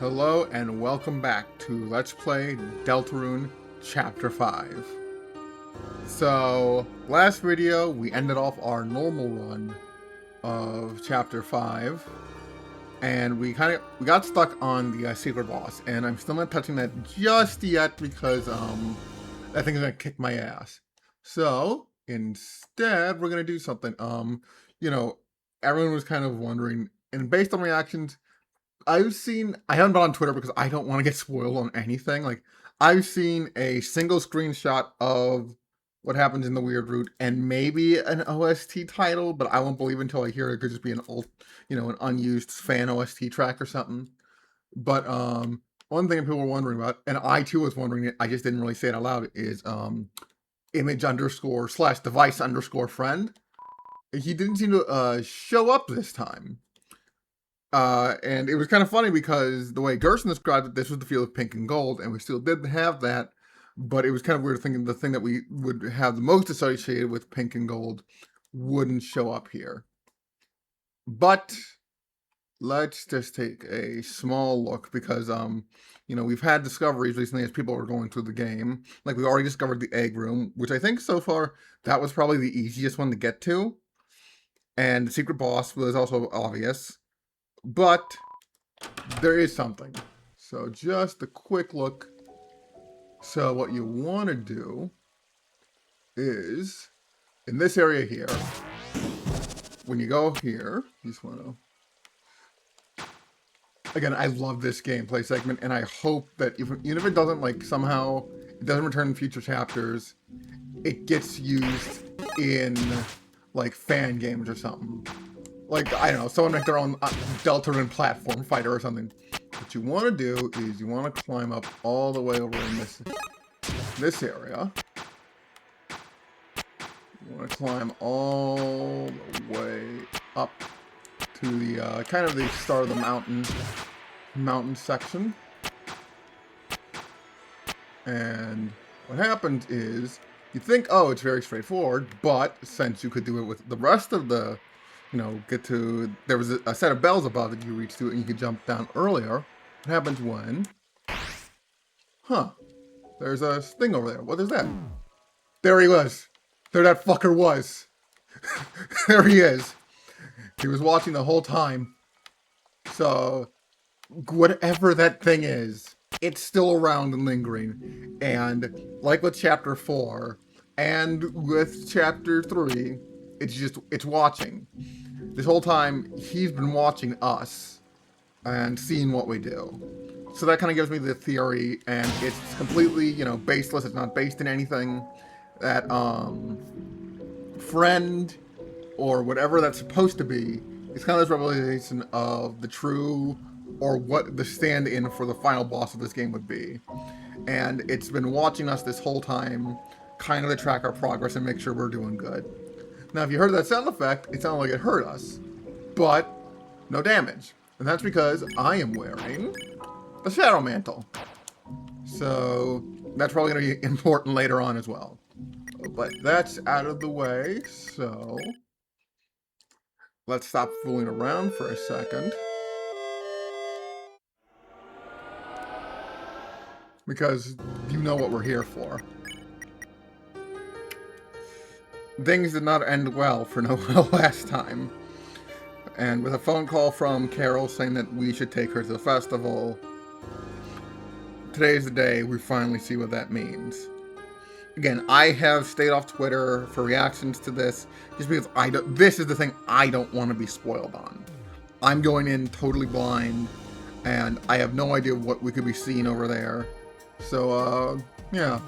Hello and welcome back to Let's Play Deltarune Chapter 5. So, last video we ended off our normal run of Chapter 5, and we got stuck on the secret boss, and I'm still not touching that just yet because that thing's gonna kick my ass. So, instead we're gonna do something. You know, everyone was kind of wondering, and based on reactions, I haven't been on Twitter because I don't want to get spoiled on anything. Like, I've seen a single screenshot of what happens in the weird route and maybe an OST title, but I won't believe until I hear it. It could just be an old, an unused fan OST track or something. But one thing people were wondering about, and I too was wondering it, I just didn't really say it out loud, is image underscore slash device underscore friend. He didn't seem to show up this time. And it was kind of funny because the way Gerson described it, this was the field of pink and gold, and we still did have that, but it was kind of weird thinking the thing that we would have the most associated with pink and gold wouldn't show up here. But let's just take a small look because, we've had discoveries recently as people are going through the game. Like, we already discovered the egg room, which I think so far that was probably the easiest one to get to. And the secret boss was also obvious. But there is something. So just a quick look. So what you want to do is, in this area here, when you go here, you just want to... Again, I love this gameplay segment, and I hope that even if it doesn't, like, somehow, it doesn't return in future chapters, it gets used in, like, fan games or something. Like, I don't know, someone make their own Deltarune platform fighter or something. What you want to do is you want to climb up all the way over in this area. You want to climb all the way up to the kind of the start of the mountain section. And what happens is you think, oh, it's very straightforward, but since you could do it with the rest of the there was a set of bells above that you reach to and you could jump down earlier. What happens when... There's a thing over there. What is that? There he was. There that fucker was. There he is. He was watching the whole time. So, whatever that thing is, it's still around and lingering. And, like with Chapter 4, and with Chapter 3, it's watching. This whole time, he's been watching us and seeing what we do. So that kind of gives me the theory, and it's completely, baseless. It's not based in anything. That, friend, or whatever that's supposed to be, is kind of this revelation of the true, or what the stand-in for the final boss of this game would be. And it's been watching us this whole time, kind of to track our progress and make sure we're doing good. Now, if you heard that sound effect, it sounded like it hurt us, but no damage. And that's because I am wearing the Shadow Mantle. So that's probably going to be important later on as well. But that's out of the way, so let's stop fooling around for a second. Because you know what we're here for. Things did not end well for Noelle last time. And with a phone call from Carol saying that we should take her to the festival, today's the day we finally see what that means. Again, I have stayed off Twitter for reactions to this, just because this is the thing I don't want to be spoiled on. I'm going in totally blind, and I have no idea what we could be seeing over there. So, yeah.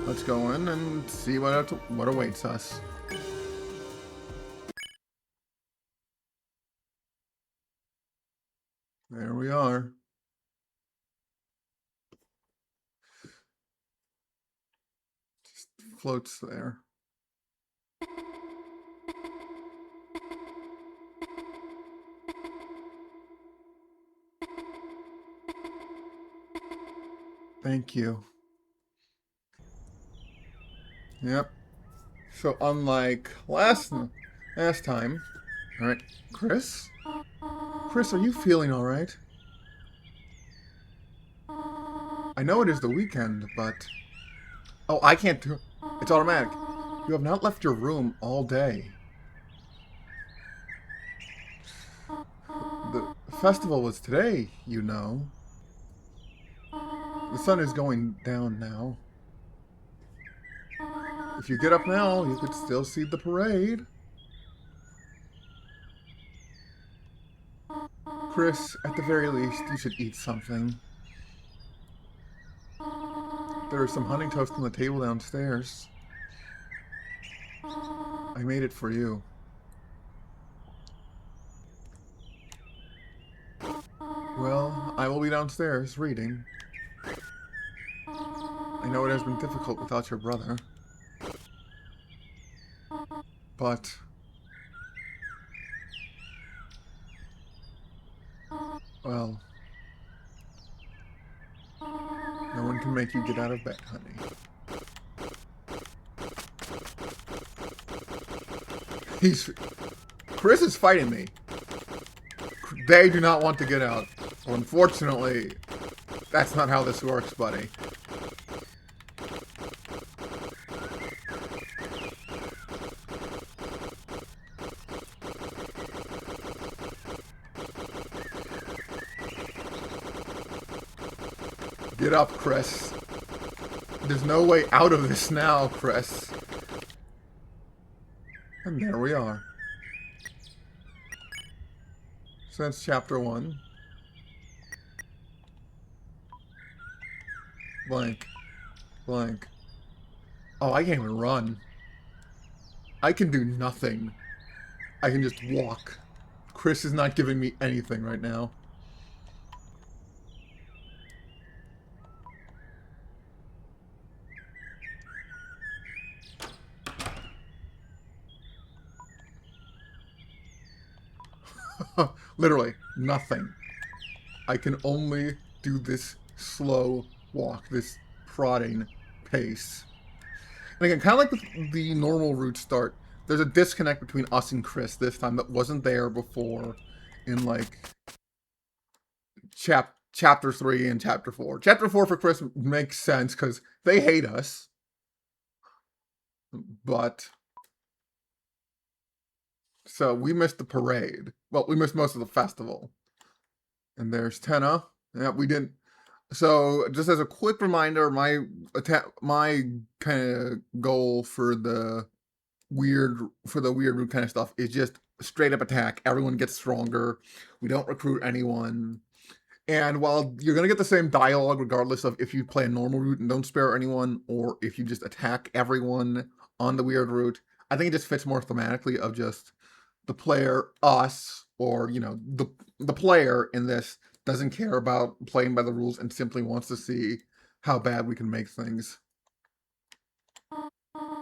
Let's go in and see what awaits us. There we are. Just floats there. Thank you. Yep. So unlike last time, all right, Chris? Chris, are you feeling all right? I know it is the weekend, but... Oh, I can't do... It's automatic. You have not left your room all day. The festival was today, you know. The sun is going down now. If you get up now, you could still see the parade. Chris, at the very least, you should eat something. There is some honey toast on the table downstairs. I made it for you. Well, I will be downstairs reading. I know it has been difficult without your brother. But... well... no one can make you get out of bed, honey. Chris is fighting me. They do not want to get out. Well, unfortunately, that's not how this works, buddy. Get up, Chris. There's no way out of this now, Chris. And there we are. So that's chapter 1. Blank. Blank. Oh, I can't even run. I can do nothing. I can just walk. Chris is not giving me anything right now. Literally, nothing. I can only do this slow walk, this prodding pace. And again, kind of like with the normal route start, there's a disconnect between us and Chris this time that wasn't there before in, like, chapter 3 and chapter 4. Chapter 4 for Chris makes sense because they hate us. But... so we missed the parade. Well, we missed most of the festival. And there's Tenna. Yeah, we didn't. So, just as a quick reminder, my kind of goal for the weird route kind of stuff is just straight up attack. Everyone gets stronger. We don't recruit anyone. And while you're gonna get the same dialogue regardless of if you play a normal route and don't spare anyone, or if you just attack everyone on the weird route, I think it just fits more thematically of just the player, us, or, you know, the player in this doesn't care about playing by the rules and simply wants to see how bad we can make things.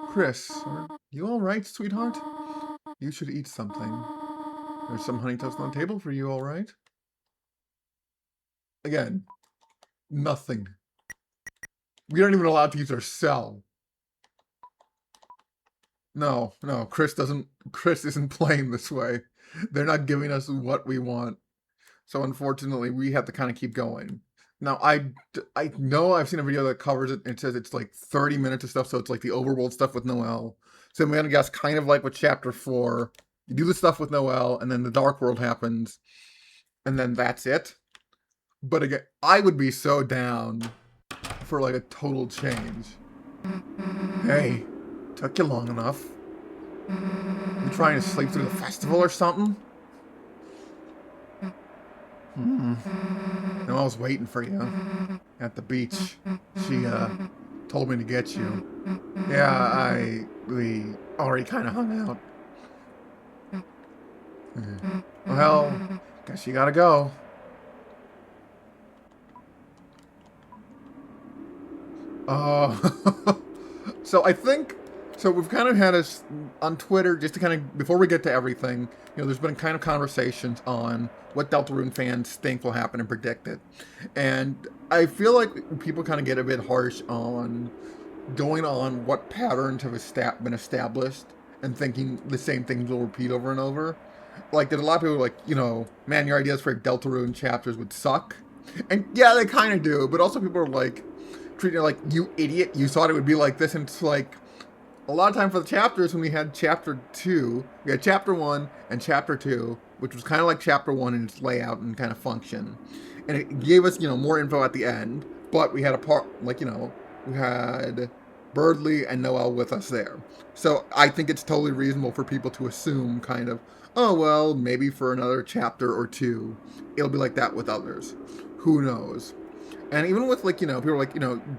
Chris, are you alright, sweetheart? You should eat something. There's some honey toast on the table for you, alright? Again, nothing. We aren't even allowed to use our cell. No, Chris isn't playing this way. They're not giving us what we want. So unfortunately, we have to kind of keep going. Now, I know I've seen a video that covers it. It says it's like 30 minutes of stuff, so it's like the overworld stuff with Noelle. So I'm going to guess kind of like with chapter 4. You do the stuff with Noelle, and then the Dark World happens, and then that's it. But again, I would be so down for like a total change. Hey, took you long enough. You trying to sleep through the festival or something? No, I was waiting for you at the beach. She told me to get you. Yeah, we already kind of hung out. Well, guess you gotta go. So I think, so we've kind of had us on Twitter, just to kind of, before we get to everything, you know, there's been kind of conversations on what Deltarune fans think will happen and predict it. And I feel like people kind of get a bit harsh on going on what patterns have been established and thinking the same things will repeat over and over. Like, there's a lot of people like, you know, man, your ideas for Deltarune chapters would suck. And yeah, they kind of do, but also people are like, treating it like, you idiot, you thought it would be like this, and it's like, a lot of time for the chapters, when we had chapter 2, we had chapter 1 and chapter 2, which was kind of like chapter 1 in its layout and kind of function. And it gave us, more info at the end, but we had a part, we had Birdley and Noelle with us there. So I think it's totally reasonable for people to assume kind of, oh, well, maybe for another chapter or 2, it'll be like that with others. Who knows? And even with, people are like,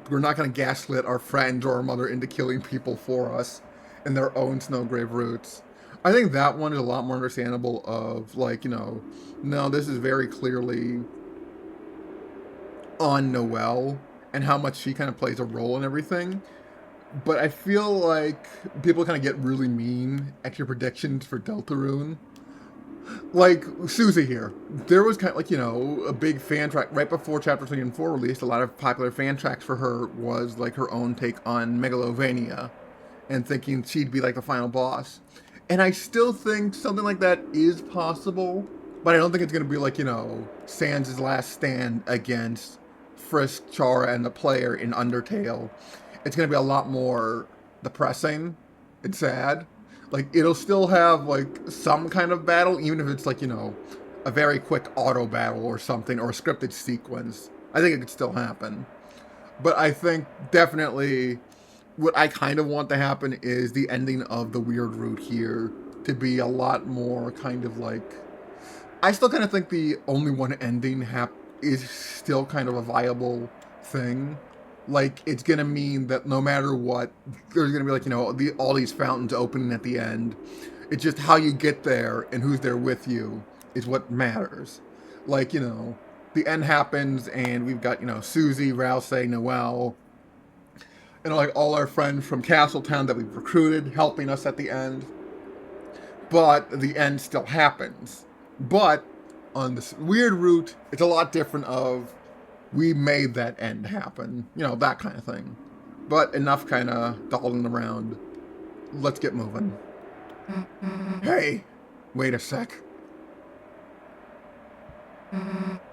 we're not going to gaslit our friends or our mother into killing people for us in their own Snowgrave roots. I think that one is a lot more understandable of, no, this is very clearly on Noelle and how much she kind of plays a role in everything. But I feel like people kind of get really mean at your predictions for Deltarune. Like, Susie here. There was kind of, a big fan track right before Chapter 3 and 4 released. A lot of popular fan tracks for her was, her own take on Megalovania and thinking she'd be, the final boss. And I still think something like that is possible, but I don't think it's going to be Sans' last stand against Frisk, Chara, and the player in Undertale. It's going to be a lot more depressing and sad. It'll still have, some kind of battle, even if it's, a very quick auto battle or something, or a scripted sequence. I think it could still happen. But I think definitely what I kind of want to happen is the ending of the weird route here to be a lot more kind of I still kind of think the only one ending is still kind of a viable thing. It's going to mean that no matter what, there's going to be, all these fountains opening at the end. It's just how you get there and who's there with you is what matters. The end happens and we've got, Susie, Rouse, Noelle, and, all our friends from Castletown that we've recruited helping us at the end. But the end still happens. But on this weird route, it's a lot different of, we made that end happen. That kind of thing. But enough kind of dawdling around. Let's get moving. Hey, wait a sec.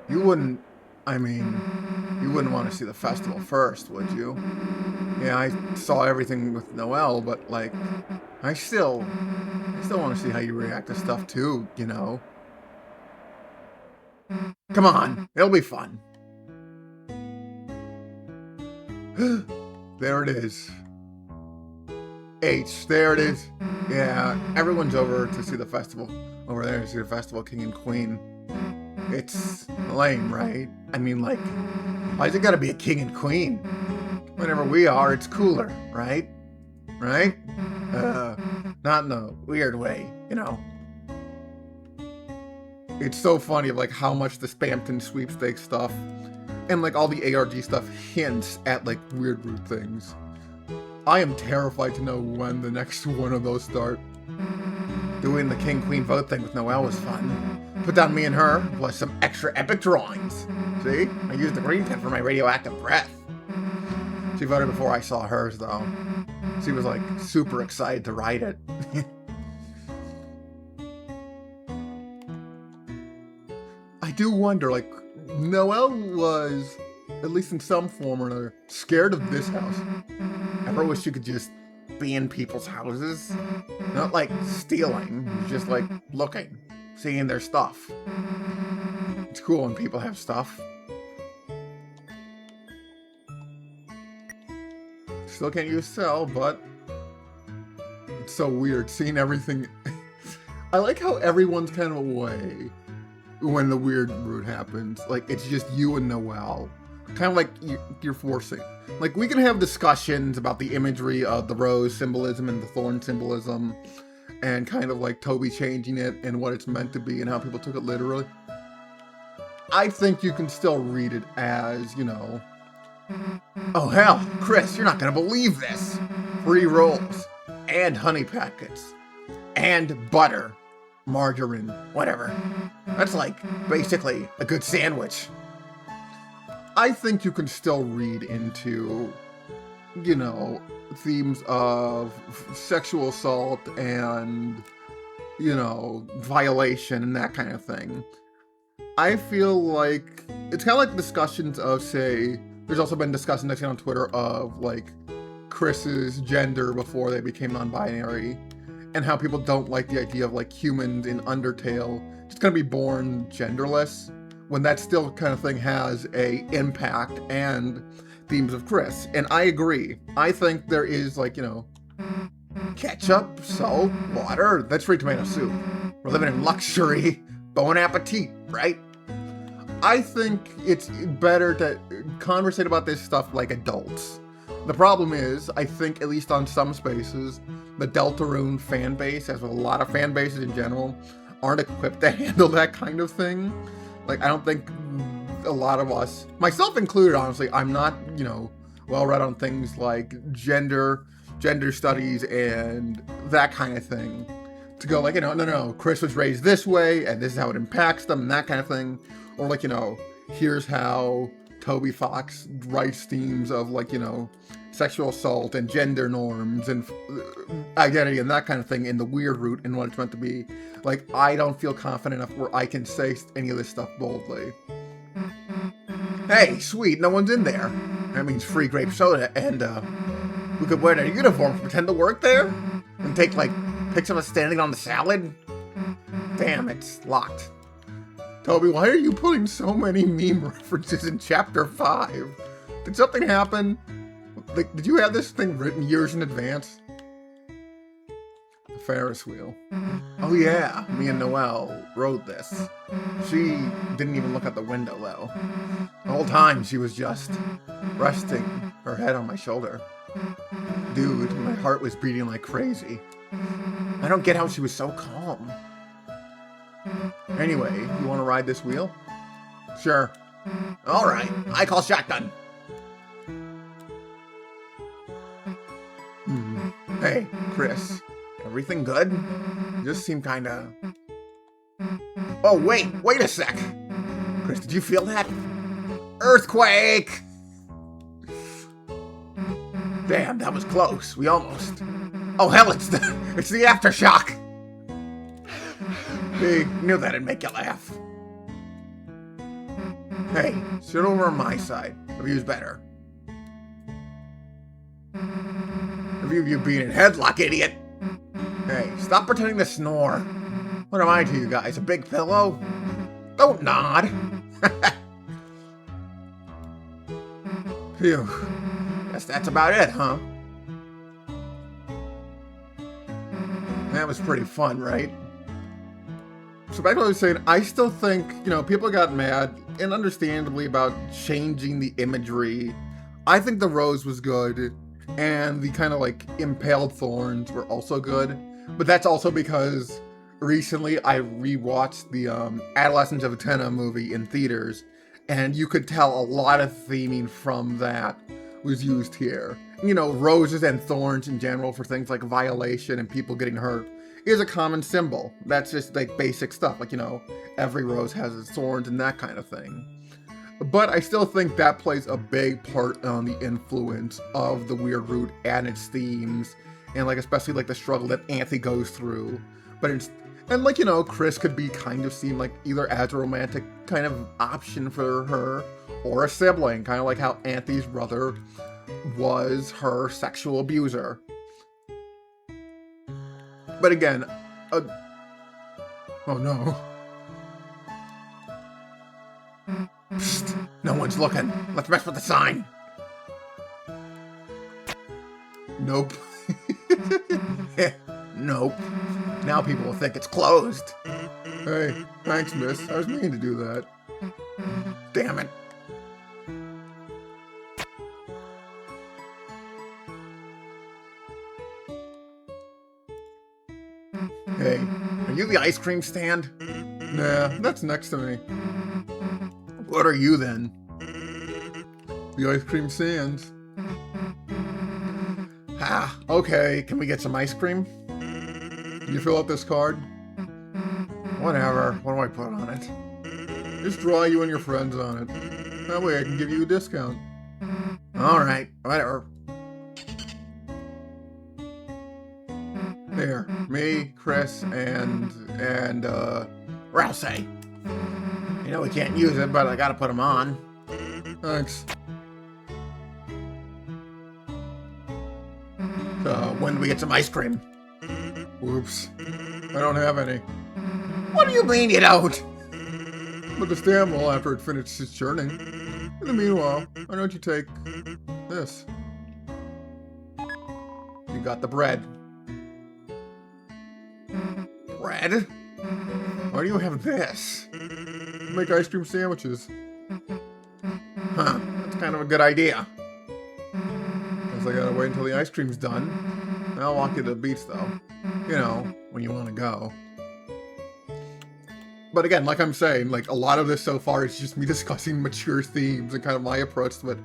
You wouldn't want to see the festival first, would you? Yeah, I saw everything with Noelle, but, I still want to see how you react to stuff too, Come on, it'll be fun. There it is. H, there it is. Yeah, everyone's over to see the festival. Over there to see the festival, King and Queen. It's lame, right? Why's it gotta be a king and queen? Whenever we are, it's cooler, right? Right? Not in a weird way, It's so funny of how much the Spamton sweepstakes stuff and all the ARG stuff hints at weird root things. I am terrified to know when the next one of those start. Doing the king-queen vote thing with Noelle was fun. Put down me and her, plus some extra epic drawings. See? I used the green pen for my radioactive breath. She voted before I saw hers, though. She was, super excited to write it. I do wonder, Noelle was, at least in some form or another, scared of this house. Ever wish you could just be in people's houses? Not stealing, just looking, seeing their stuff. It's cool when people have stuff. Still can't use sell, but it's so weird seeing everything. I like how everyone's kind of away when the weird route happens. It's just you and Noelle. Kind of you're forcing. We can have discussions about the imagery of the rose symbolism and the thorn symbolism, and kind of Toby changing it and what it's meant to be and how people took it literally. I think you can still read it as, oh hell, Chris, you're not gonna believe this. Free rolls, and honey packets, and butter, margarine, whatever. That's basically a good sandwich. I think you can still read into, themes of sexual assault and, violation and that kind of thing. I feel like it's kind of like discussions of, say, there's also been discussions I've seen on Twitter of like Chris's gender before they became non-binary, and how people don't like the idea of like humans in Undertale just gonna be born genderless, when that still kind of thing has a impact and themes of Chris. And I agree. I think there is like, you know, ketchup, salt, water, that's free tomato soup. We're living in luxury. Bon appetit, right? I think it's better to conversate about this stuff like adults. The problem is, I think, at least on some spaces, the Deltarune fan base, as with a lot of fan bases in general, aren't equipped to handle that kind of thing. Like, I don't think a lot of us, myself included, honestly, I'm not, you know, well read on things like gender studies and that kind of thing. To go like, you know, no, Chris was raised this way, and this is how it impacts them, and that kind of thing. Or like, you know, here's how Toby Fox writes themes of like, you know, sexual assault and gender norms and identity and that kind of thing in the weird route and what it's meant to be. Like, I don't feel confident enough where I can say any of this stuff boldly. Hey, sweet, no one's in there. That means free grape soda, and we could wear their uniforms, pretend to work there, and take like pics of us standing on the salad. Damn, it's locked. Toby, why are you putting so many meme references in Chapter 5? Did something happen? Like, did you have this thing written years in advance? The Ferris wheel. Oh yeah, me and Noelle rode this. She didn't even look out the window, though. The whole time, she was just resting her head on my shoulder. Dude, my heart was beating like crazy. I don't get how she was so calm. Anyway, you want to ride this wheel? Sure. Alright, I call shotgun. Hey, Chris. Everything good? You just seem kinda... Oh, wait a sec! Chris, did you feel that? Earthquake! Damn, that was close. We almost... Oh hell, it's the aftershock! We knew that'd make you laugh. Hey, sit over on my side. The view's better. The view of you being in headlock, idiot! Hey, stop pretending to snore. What am I to you guys, a big pillow? Don't nod! Phew. Guess that's about it, huh? That was pretty fun, right? So back to what I was saying, I still think, you know, people got mad, and understandably, about changing the imagery. I think the rose was good, and the kind of like impaled thorns were also good. But that's also because recently I rewatched the Adolescence of Athena movie in theaters, and you could tell a lot of theming from that was used here. You know, roses and thorns in general for things like violation and people getting hurt is a common symbol. That's just like basic stuff, like, you know, every rose has its thorns and that kind of thing. But I still think that plays a big part on the influence of the weird root and its themes, and like especially like the struggle that Anthe goes through. But it's, and like, you know, Chris could be kind of seen like either as a romantic kind of option for her or a sibling, kind of like how Anthe's brother was her sexual abuser. But again, oh no. Psst, no one's looking. Let's mess with the sign. Nope. Nope. Now people will think it's closed. Hey, thanks, miss. I was meaning to do that. Damn it. Hey, are you the ice cream stand? Nah, that's next to me. What are you then? The ice cream stands. Ah, okay, can we get some ice cream? Can you fill out this card? Whatever, what do I put on it? Just draw you and your friends on it. That way I can give you a discount. Alright, whatever. Here, me, Chris, and Rousey. You know we can't use it, but I gotta put them on. Thanks. When do we get some ice cream? Whoops. I don't have any. What do you mean you don't? But the stand will after it finishes churning. In the meanwhile, why don't you take this? You got the bread. Bread? Why do you have this? Make ice cream sandwiches. Huh, that's kind of a good idea. Guess I gotta wait until the ice cream's done. I'll walk you to the beach though. You know, when you want to go. But again, like I'm saying, like a lot of this so far is just me discussing mature themes and kind of my approach to it.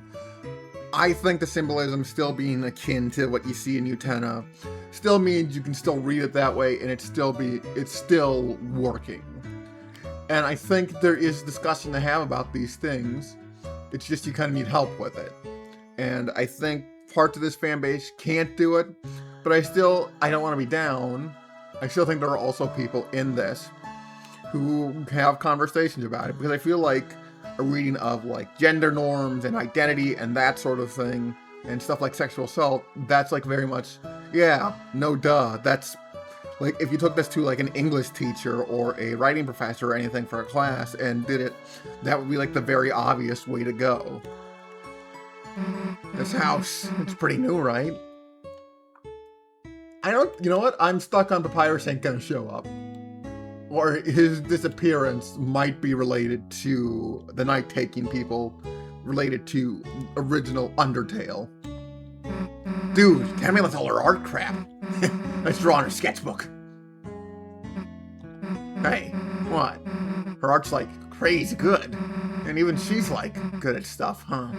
I think the symbolism still being akin to what you see in Utena still means you can still read it that way and it's still working. And I think there is discussion to have about these things. It's just you kind of need help with it. And I think parts of this fan base can't do it, but I don't want to be down. I still think there are also people in this who have conversations about it, because I feel like a reading of like gender norms and identity and that sort of thing and stuff like sexual assault, that's like very much, yeah, no duh. That's like if you took this to like an English teacher or a writing professor or anything for a class and did it, that would be like the very obvious way to go. This house, it's pretty new, right? You know what? I'm stuck on Papyrus ain't gonna show up. Or his disappearance might be related to the night-taking people, related to original Undertale. Dude, tell me that's all her art crap. Let's draw in her sketchbook. Hey, what? Her art's like crazy good. And even she's like good at stuff, huh?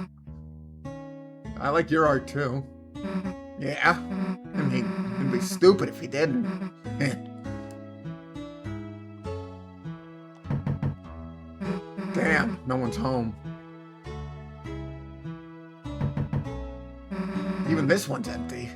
I like your art too. Yeah? I mean, it'd be stupid if you didn't. Damn, no one's home. Even this one's empty.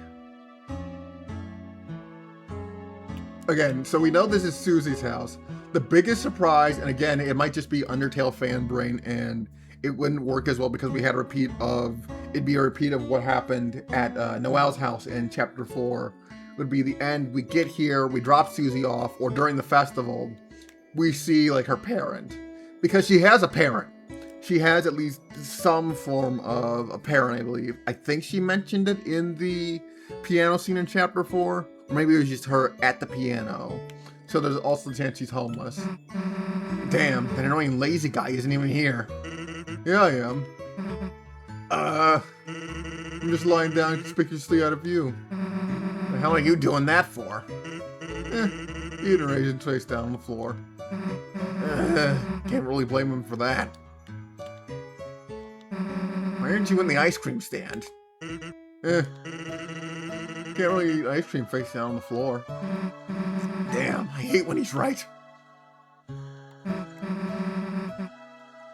Again, so we know this is Susie's house. The biggest surprise, and again, it might just be Undertale fan brain, and it wouldn't work as well because we had it'd be a repeat of what happened at Noelle's house in Chapter 4. It would be the end. We get here, we drop Susie off, or during the festival, we see like her parent. Because she has a parent. She has at least some form of a parent, I believe. I think she mentioned it in the piano scene in Chapter 4. Or maybe it was just her at the piano. So there's also the chance she's homeless. Damn, that annoying lazy guy isn't even here. Yeah, I am. I'm just lying down conspicuously out of view. The hell are you doing that for? Eating raisins face down on the floor. Can't really blame him for that. Why aren't you in the ice cream stand? Can't really eat ice cream face down on the floor. Damn, I hate when he's right.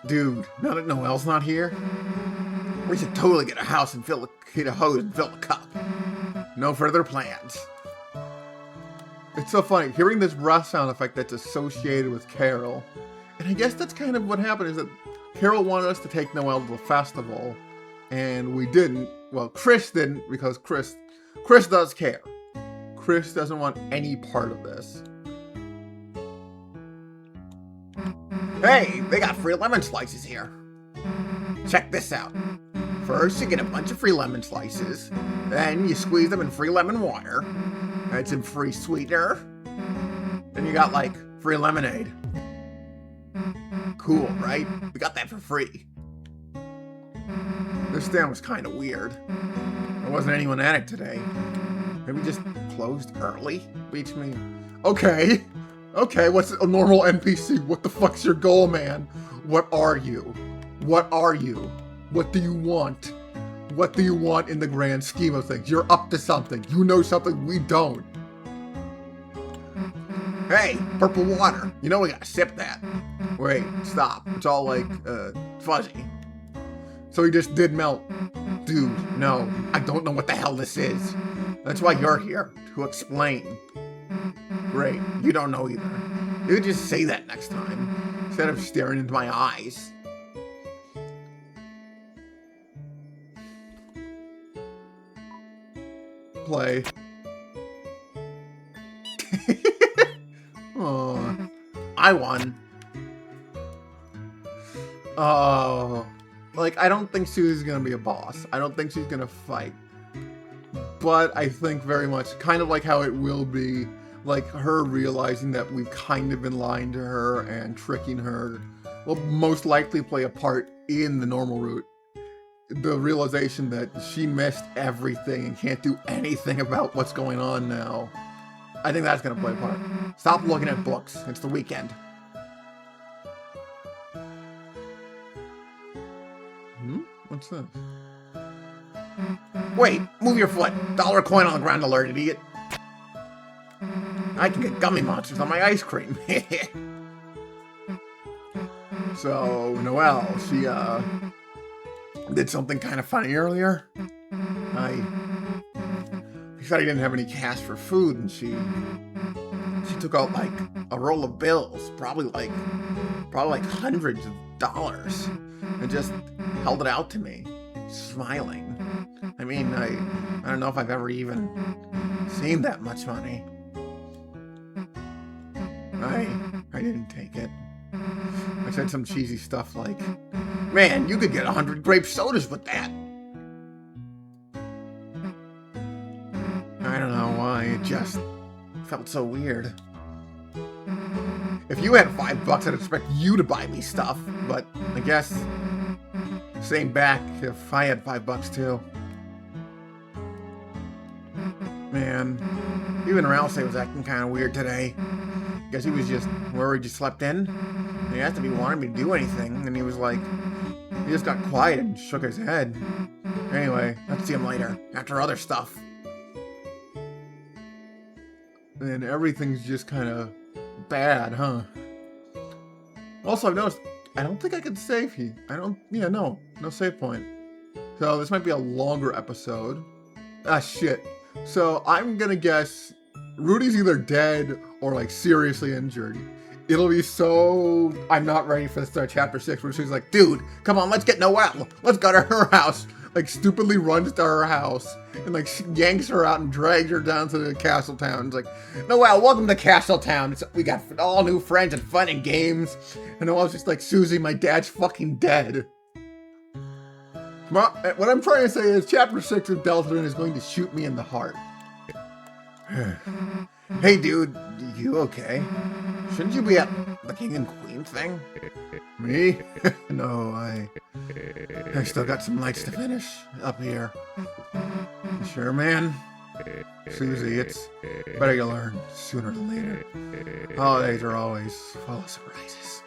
Dude, now that Noelle's not here, we should totally get a house and get a hose and fill a cup. No further plans. It's so funny, hearing this breath sound effect that's associated with Carol. And I guess that's kind of what happened, is that Carol wanted us to take Noelle to the festival, and we didn't. Well, Chris didn't, because Chris does care. Chris doesn't want any part of this. Hey, they got free lemon slices here. Check this out. First, you get a bunch of free lemon slices. Then you squeeze them in free lemon water. Add some free sweetener. Then you got, like, free lemonade. Cool, right? We got that for free. This stand was kind of weird. There wasn't anyone at it today. Maybe just closed early? Beats me. Okay, what's a normal NPC? What the fuck's your goal, man? What are you? What are you? What do you want? What do you want in the grand scheme of things? You're up to something. You know something we don't. Hey, purple water. You know we gotta sip that. Wait, stop. It's all like, fuzzy. So he just did melt. Dude, no. I don't know what the hell this is. That's why you're here, to explain. Great, you don't know either. You just say that next time. instead of staring into my eyes. Play. Oh, I won. oh, like I don't think Susie's gonna be a boss. I don't think she's gonna fight. But I think very much, kind of like how it will be, like her realizing that we've kind of been lying to her and tricking her, will most likely play a part in the normal route. The realization that she missed everything and can't do anything about what's going on now. I think that's going to play a part. Stop looking at books. It's the weekend. What's this? Wait, move your foot. Dollar coin on the ground alert, idiot. I can get gummy monsters on my ice cream. So, Noelle, she, did something kind of funny earlier. He said he didn't have any cash for food, and she took out, like, a roll of bills, probably like hundreds of dollars, and just held it out to me, smiling. I mean, I don't know if I've ever even seen that much money. I didn't take it. I said some cheesy stuff like, Man, you could get 100 grape sodas with that. I don't know why, it just Felt so weird. If you had $5, I'd expect you to buy me stuff, but I guess same back if I had $5 too. Man, even Ralph was acting kind of weird today. Guess he was just worried you slept in. He had to be wanting me to do anything, and he was like, he just got quiet and shook his head. Anyway, let's see him later, after other stuff. And everything's just kind of bad, huh? Also, I've noticed, I don't think I can save here. No save point. So this might be a longer episode. Ah, shit. So I'm gonna guess Rudy's either dead or like seriously injured. It'll be so... I'm not ready for the start of chapter 6 where she's like, dude, come on, let's get Noelle. Let's go to her house. Like, stupidly runs to her house and like yanks her out and drags her down to the castle town. It's like, Noelle, welcome to Castle Town. We got all new friends and fun and games. And Noelle's just like, Susie, my dad's fucking dead. What I'm trying to say is chapter 6 of Deltarune is going to shoot me in the heart. Hey, dude, you okay? Shouldn't you be at the king and queen thing? Me? No, I still got some lights to finish up here. Sure, man. Susie, it's better you learn sooner than later. Holidays are always full of surprises.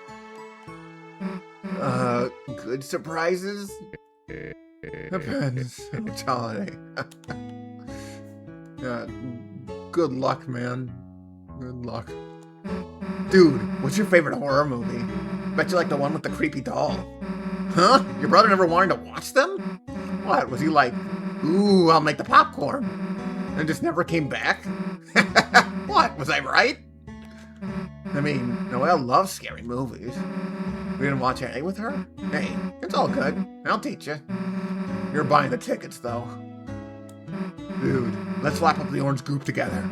Good surprises? Depends which holiday. Yeah, good luck, man. Good luck. Dude, what's your favorite horror movie? Bet you like the one with the creepy doll. Huh? Your brother never wanted to watch them? What, was he like, ooh, I'll make the popcorn, and just never came back? What, was I right? I mean, Noelle loves scary movies. We didn't watch any with her? Hey, it's all good. I'll teach you. You're buying the tickets, though. Dude, let's lap up the orange goop together.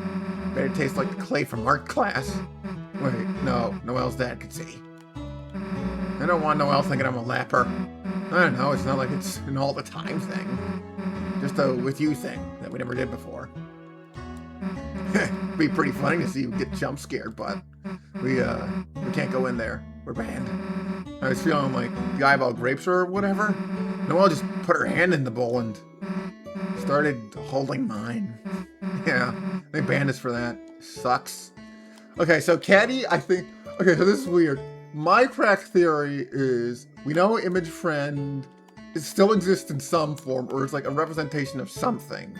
Bet it tastes like the clay from art class. Wait, no, Noelle's dad could see. I don't want Noelle thinking I'm a lapper. I don't know, it's not like it's an all the time thing. Just a with you thing that we never did before. It'd be pretty funny to see you get jump scared, but we can't go in there. We're banned. I was feeling like the eyeball grapes or whatever. Noelle just put her hand in the bowl and started holding mine. Yeah, they banned us for that. Sucks. Okay, so Caddy, I think... Okay, so this is weird. My crack theory is we know Image Friend still exists in some form, or it's like a representation of something.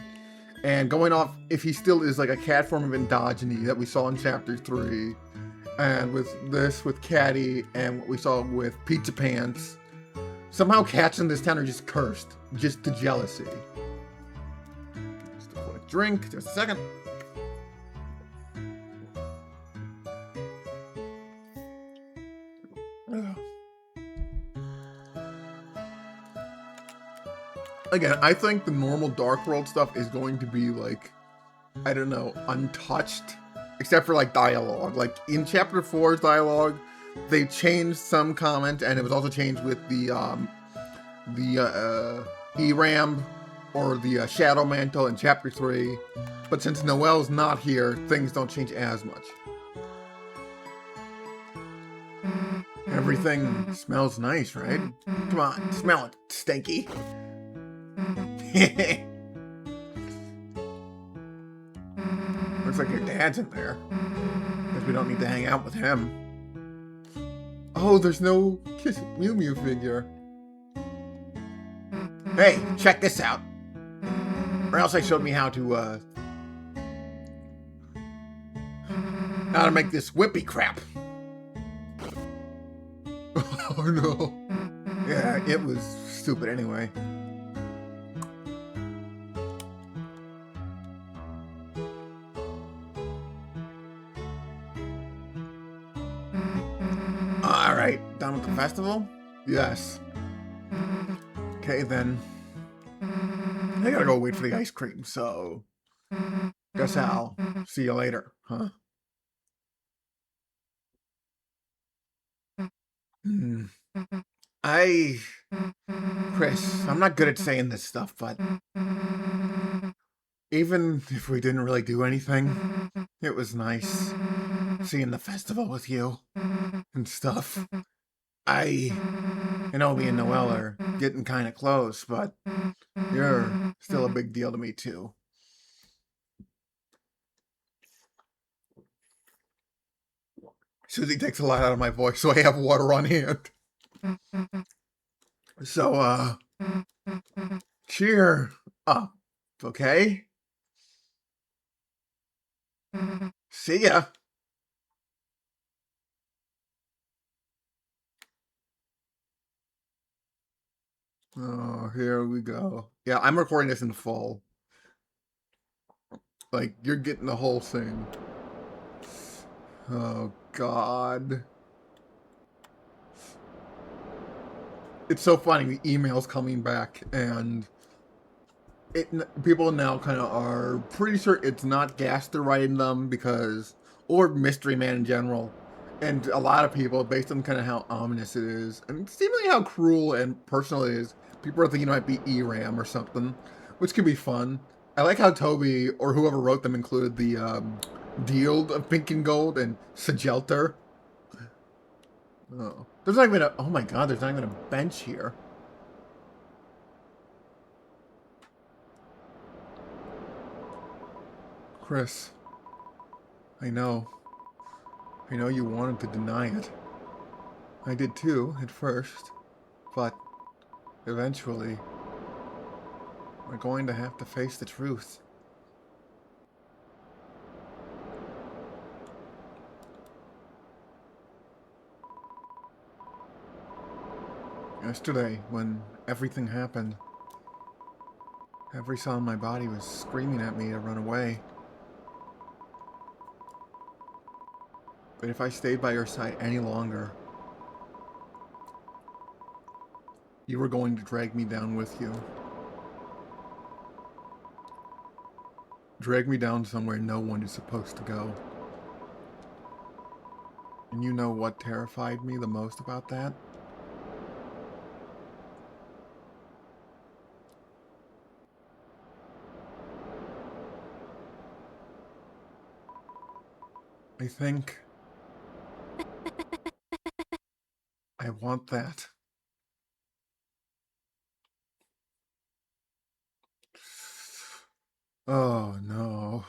And going off, if he still is like a cat form of endogyny that we saw in chapter 3, and with this, with Caddy, and what we saw with Pizza Pants, somehow cats in this town are just cursed, just to jealousy. Just a quick drink, just a second. Again, I think the normal Dark World stuff is going to be like, I don't know, untouched, except for like dialogue. Like in Chapter 4's dialogue, they changed some comment, and it was also changed with the ERAM or the Shadow Mantle in Chapter 3. But since Noelle's not here, things don't change as much. Everything smells nice, right? Come on, smell it, Stinky. Looks like your dad's in there. Guess we don't need to hang out with him. Oh, there's no Mew Mew figure. Hey, check this out. Or else I showed me how to make this whippy crap. Oh no. Yeah, it was stupid anyway. Alright, done with the festival? Yes. Okay then. I gotta go wait for the ice cream, so guess I'll see you later, huh? Chris, I'm not good at saying this stuff, but Even if we didn't really do anything, it was nice seeing the festival with you and stuff. I know me and Noelle are getting kind of close, but You're still a big deal to me too. Susie takes a lot out of my voice, so I have water on hand. So, cheer up, okay? see ya. Oh, here we go. Yeah, I'm recording this in full. Like, you're getting the whole thing. Oh, God. It's so funny, the emails coming back, and people now kind of are pretty sure it's not Gaster writing them because, or Mystery Man in general. And a lot of people, based on kind of how ominous it is, and seemingly how cruel and personal it is, people are thinking it might be ERAM or something, which could be fun. I like how Toby, or whoever wrote them, included the Dealed of Pink and Gold and Sigelter. Oh. There's not even oh my god, there's not even a bench here. Chris, I know you wanted to deny it. I did too, at first. But, eventually, we're going to have to face the truth. Yesterday, when everything happened, every cell in my body was screaming at me to run away. But if I stayed by your side any longer, you were going to drag me down with you. Drag me down somewhere no one is supposed to go. And you know what terrified me the most about that? I think I want that. Oh no.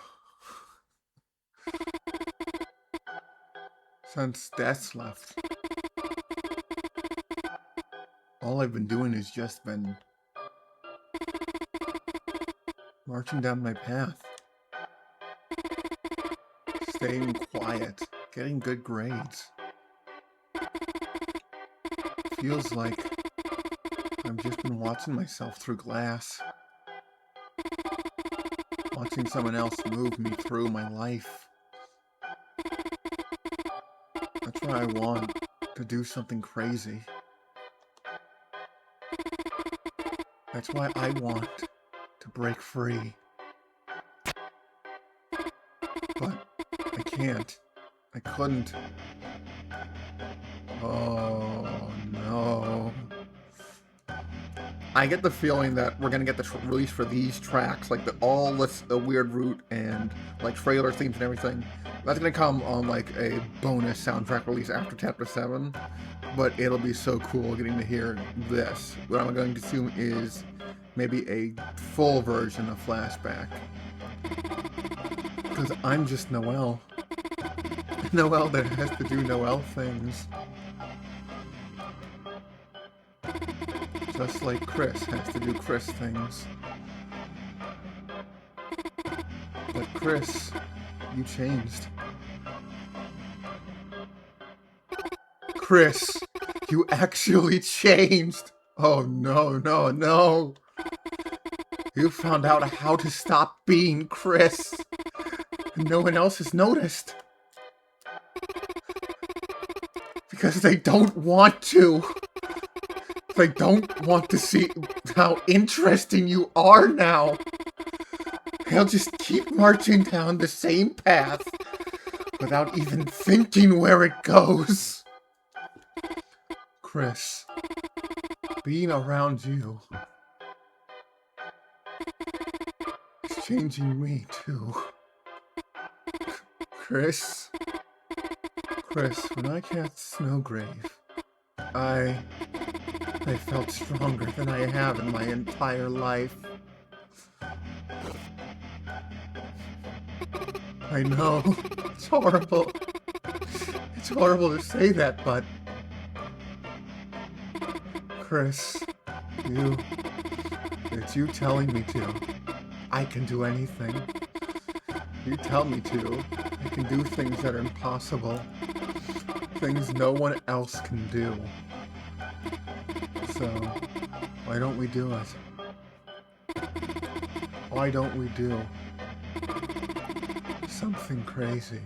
Since Death's left, all I've been doing has just been marching down my path. Staying quiet, getting good grades. Feels like I've just been watching myself through glass. Watching someone else move me through my life. That's why I want to do something crazy. That's why I want to break free. But I can't. I couldn't. Oh, no. I get the feeling that we're gonna get the release for these tracks, like all this weird route and like trailer themes and everything. That's gonna come on like a bonus soundtrack release after Chapter 7, but it'll be so cool getting to hear this. What I'm going to assume is maybe a full version of Flashback. Because I'm just Noelle. Noelle that has to do Noelle things. Just like Chris has to do Chris things. But Chris, you changed. Chris, you actually changed. Oh no, no, no. You found out how to stop being Chris. And no one else has noticed. Because they don't want to. They don't want to see how interesting you are now. They'll just keep marching down the same path without even thinking where it goes. Chris, being around you is changing me too. Chris, when I cast Snowgrave, I felt stronger than I have in my entire life. I know, it's horrible. It's horrible to say that, but Chris, it's you telling me to. I can do anything. You tell me to. I can do things that are impossible. Things no one else can do. So, why don't we do it? Why don't we do something crazy?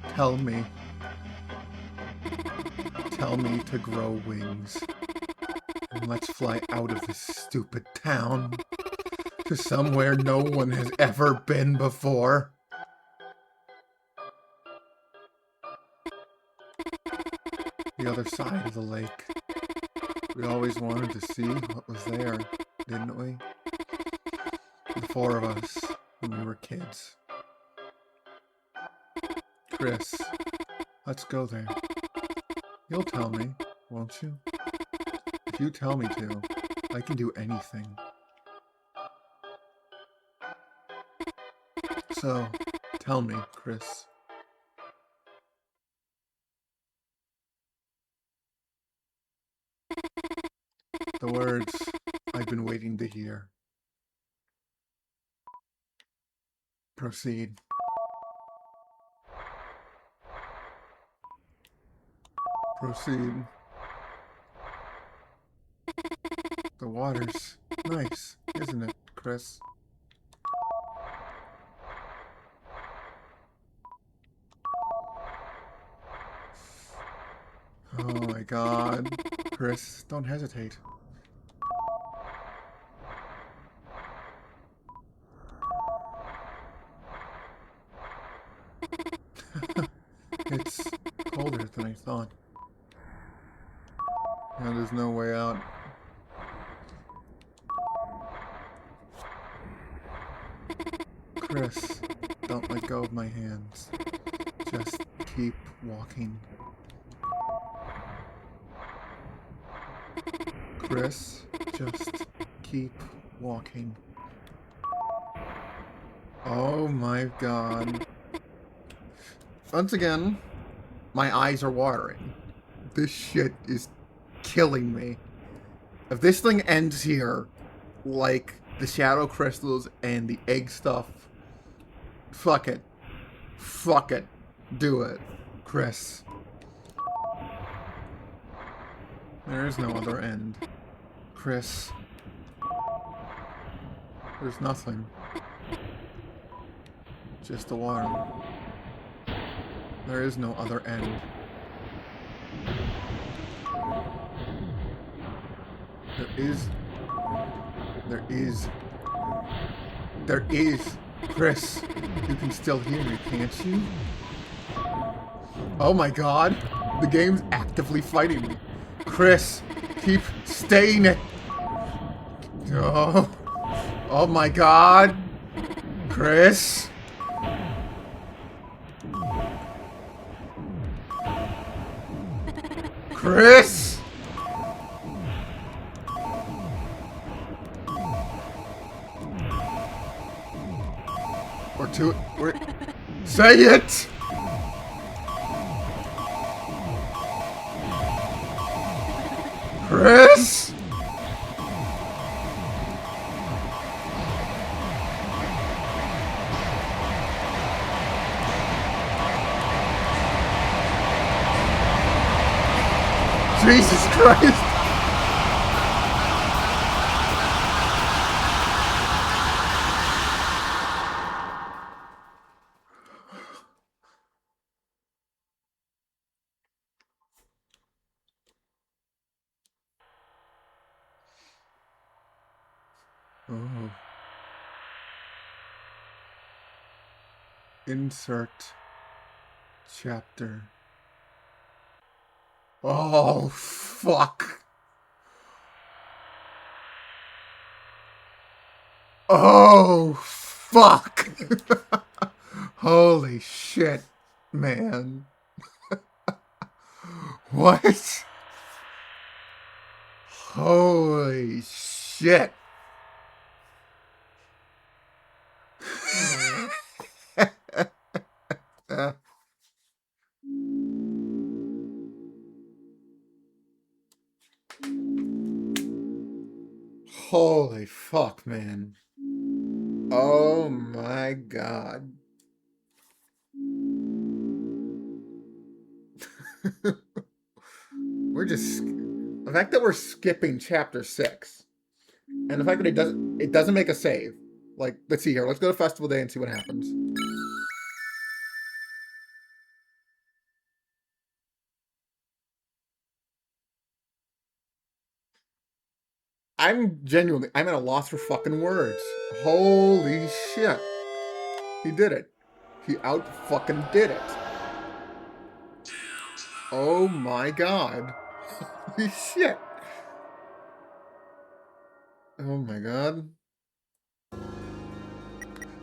Tell me. Tell me to grow wings. And let's fly out of this stupid town to somewhere no one has ever been before. The other side of the lake. We always wanted to see what was there, didn't we? The four of us, when we were kids. Chris, let's go there. You'll tell me, won't you? If you tell me to, I can do anything. So, tell me, Chris. The words I've been waiting to hear. Proceed. Proceed. The water's nice, isn't it, Chris? Oh my god. Chris, don't hesitate. It's colder than I thought. And there's no way out. Chris, don't let go of my hands. Just keep walking. Chris, just keep walking. Oh my god. Once again, my eyes are watering. This shit is killing me. If this thing ends here, like the shadow crystals and the egg stuff, fuck it. Fuck it. Do it, Chris. There is no other end. Chris. There's nothing. Just the water. There is no other end. There is There is. There is. Chris, you can still hear me, can't you? Oh my god. The game's actively fighting me. Chris, keep staying it. Oh. Oh my god. Chris. Chris. Or two. Say it. Chris. Jesus Christ! Oh. Insert chapter. Oh, fuck. Oh, fuck. Holy shit, man. What? Holy shit. Holy fuck, man. Oh my god. We're just... The fact that we're skipping chapter 6. And the fact that it doesn't make a save. Like, let's see here. Let's go to Festival Day and see what happens. I'm at a loss for fucking words. Holy shit. He did it. He out-fucking did it. Oh my god. Holy shit. Oh my god.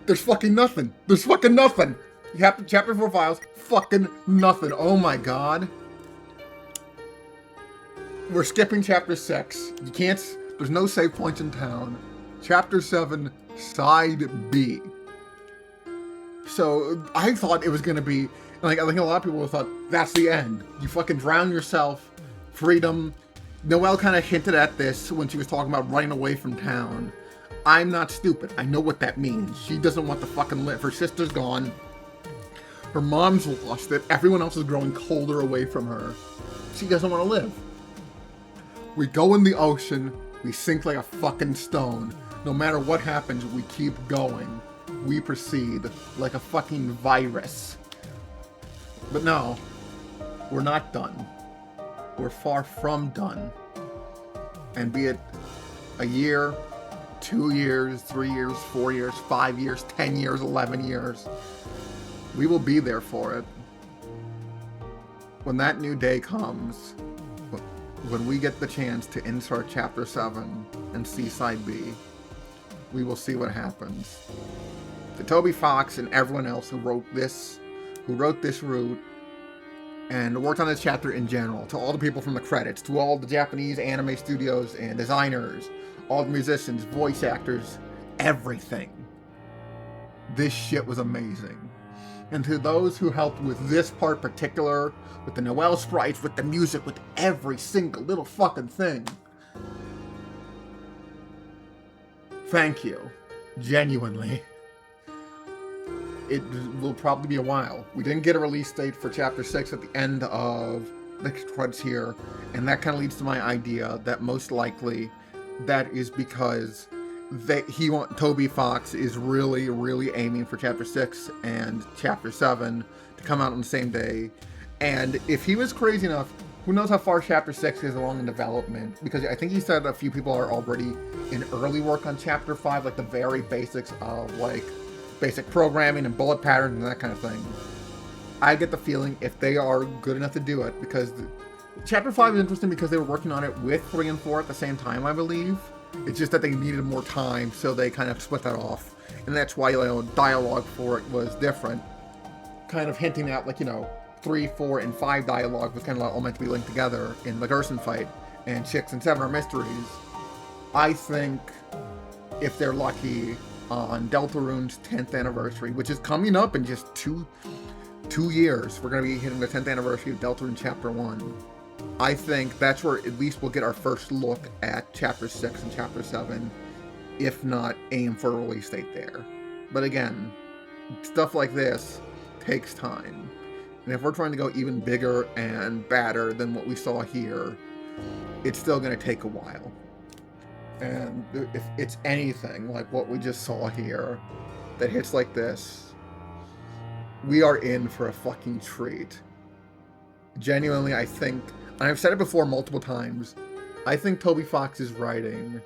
There's fucking nothing. There's fucking nothing. You have to chapter 4 files. Fucking nothing. Oh my god. We're skipping chapter 6. You can't... There's no save points in town. Chapter 7, side B. So, I thought it was going to be... Like, I think a lot of people thought, that's the end. You fucking drown yourself. Freedom. Noelle kind of hinted at this when she was talking about running away from town. I'm not stupid. I know what that means. She doesn't want to fucking live. Her sister's gone. Her mom's lost it. Everyone else is growing colder away from her. She doesn't want to live. We go in the ocean. We sink like a fucking stone. No matter what happens, we keep going. We proceed like a fucking virus. But no, we're not done. We're far from done. And be it a year, 2 years, 3 years, 4 years, 5 years, 10 years, 11 years, we will be there for it. When that new day comes, when we get the chance to insert chapter 7 and see side B, we will see what happens. To Toby Fox and everyone else who wrote this route and worked on this chapter in general, to all the people from the credits, to all the Japanese anime studios and designers, all the musicians, voice actors, everything. This shit was amazing. And to those who helped with this part particular, with the Noelle sprites, with the music, with every single little fucking thing, thank you. Genuinely. It will probably be a while. We didn't get a release date for Chapter 6 at the end of the credits here, and that kind of leads to my idea that most likely that is because Toby Fox is really, really aiming for Chapter 6 and Chapter 7 to come out on the same day. And if he was crazy enough who knows how far Chapter 6 is along in development, because I think he said a few people are already in early work on Chapter 5, like the very basics of, like, basic programming and bullet patterns and that kind of thing. I get the feeling if they are good enough to do it, because Chapter 5 is interesting because they were working on it with 3 and 4 at the same time, I believe. It's just that they needed more time, so they kind of split that off. And that's why, you know, dialogue for it was different. Kind of hinting at, like, you know, 3, 4, and 5 dialogue was kind of all meant to be linked together in the Gerson fight, and 6 and 7 are mysteries. I think, if they're lucky, on Deltarune's 10th anniversary, which is coming up in just two years, we're going to be hitting the 10th anniversary of Deltarune Chapter 1. I think that's where at least we'll get our first look at Chapter 6 and Chapter 7, if not aim for a release date there. But again, stuff like this takes time. And if we're trying to go even bigger and badder than what we saw here, it's still going to take a while. And if it's anything like what we just saw here that hits like this, we are in for a fucking treat. Genuinely, I think, and I've said it before multiple times, I think Toby Fox's writing,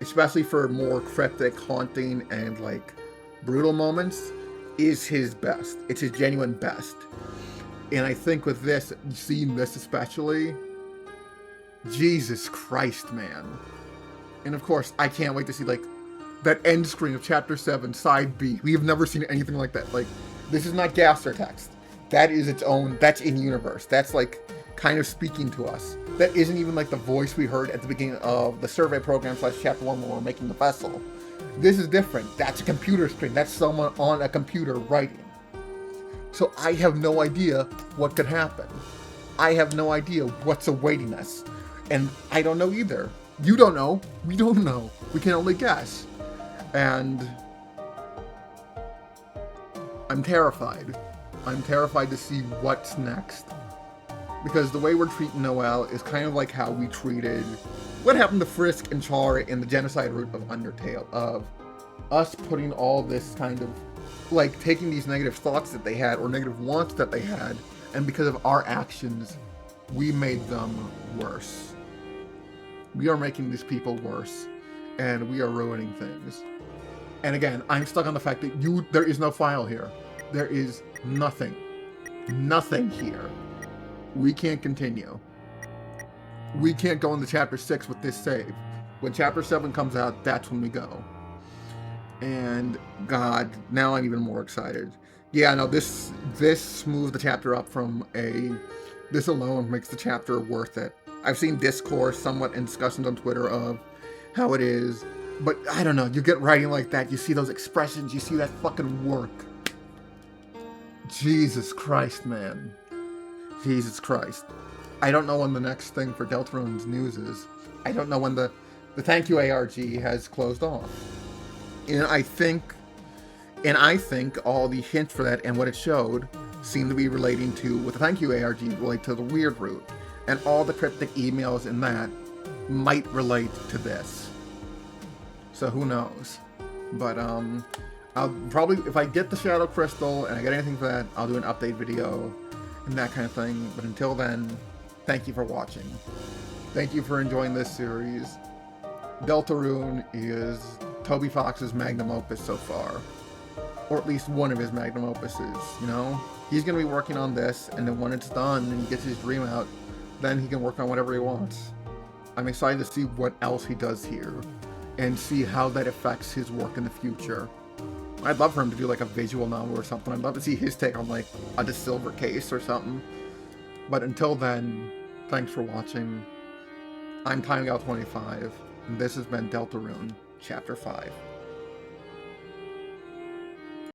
especially for more cryptic, haunting, and like brutal moments, is his best. It's his genuine best. And I think with this, seeing this especially, Jesus Christ, man. And of course, I can't wait to see like that end screen of Chapter 7, Side B. We have never seen anything like that. Like, this is not Gaster text. That is its own, that's in-universe. That's like kind of speaking to us. That isn't even like the voice we heard at the beginning of the survey program / Chapter 1 when we were making the vessel. This is different. That's a computer screen. That's someone on a computer writing. So I have no idea what could happen. I have no idea what's awaiting us. And I don't know either. You don't know. We don't know. We can only guess. And I'm terrified. I'm terrified to see what's next. Because the way we're treating Noelle is kind of like how we treated what happened to Frisk and Char in the genocide route of Undertale. Of us putting all this kind of, like, taking these negative thoughts that they had, or negative wants that they had, and because of our actions, we made them worse. We are making these people worse, and we are ruining things. And again, I'm stuck on the fact that there is no file here. There is nothing. Nothing here. We can't continue. We can't go into Chapter 6 with this save. When Chapter 7 comes out, that's when we go. And God, now I'm even more excited. Yeah, no, this smoothed the chapter up from this alone makes the chapter worth it. I've seen discourse somewhat and discussions on Twitter of how it is, but I don't know, you get writing like that, you see those expressions, you see that fucking work. Jesus Christ, man. Jesus Christ. I don't know when the next thing for Deltarune's news is. I don't know when the thank you ARG has closed off. And I think all the hints for that and what it showed seem to be relating to, with the thank you ARG, relate to the weird route. And all the cryptic emails in that might relate to this. So who knows? But I'll probably, if I get the Shadow Crystal and I get anything for that, I'll do an update video and that kind of thing. But until then, thank you for watching. Thank you for enjoying this series. Deltarune is Toby Fox's magnum opus so far. Or at least one of his magnum opuses, you know? He's going to be working on this, and then when it's done and he gets his dream out, then he can work on whatever he wants. I'm excited to see what else he does here, and see how that affects his work in the future. I'd love for him to do like a visual novel or something. I'd love to see his take on like a Silver Case or something. But until then, thanks for watching. I'm Timing Out 25, and this has been Deltarune Chapter 5.